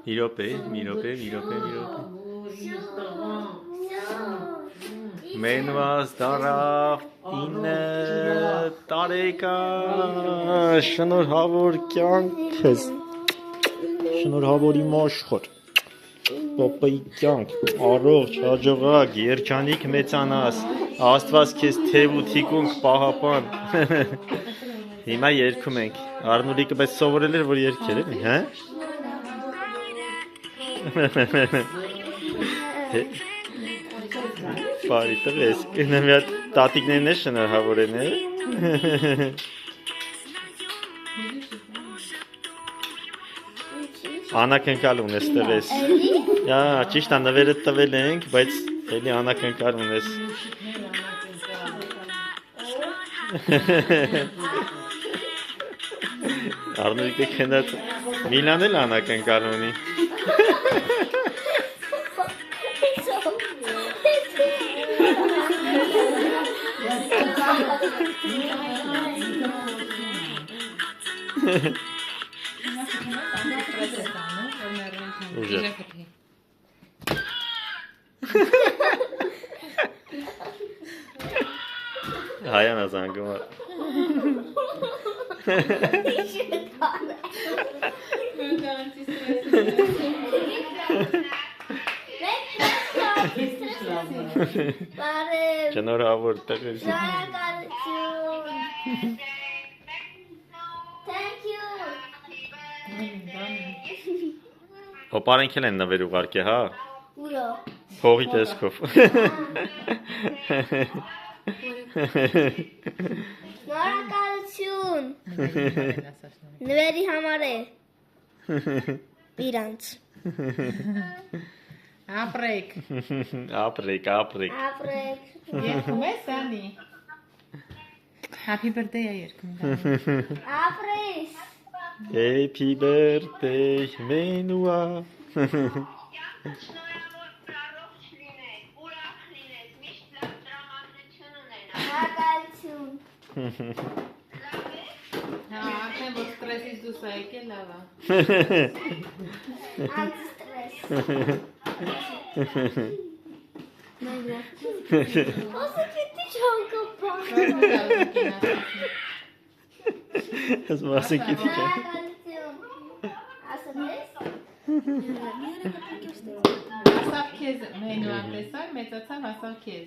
Մի րոպե, մի րոպե։ Մենուաս դարավ 9 տարեկան, շնորհավոր կյանքս, շնորհավոր իմ աշխոր, պապայի կյանք, առողջ, հաջողակ, երջանիկ մեծանաս, Աստված քեզ թև ու թիկունք պահապան։ Հիմա երգում ենք, Արնուրիկը բայց սովորել էր, որ երգեր էլի, հա? Բարի տվես, կնա մի հատ տատիկներն է շնորհավորեն է։ Անակնկալ ունես տվես։ Ճիշտ է, նվերը տվել ենք, բայց էլի անակնկալ ունես։ Արնուրիկը քնած Միլան էլ անակնկալ ունի։ Ուժեղ։ Հայանա զանգում է։ Շնորհավոր տղեր։ Հոպարենք էլ են նվեր ուղարկե, հա։ Ուրո։ Փողի տեսքով։ Շնորհակալություն։ Նվերի համար է։ Իրանց։ Ապրեք։ Ապրեք։ Երգում ես, Անի։ Happy birthday է երգում։ Ապրես։ Happy birthday, Մենուա։ Շնորհակալություն։ Հա, արդեն որ ստրեսից դուրս է եկել, լավ է։ Անստրես։ Ոսը պիտի չանկապա։ Ես մասը կիտի չեմ։ Ասավ քեզ մենուան տեսար, մեծացավ ասավ քեզ։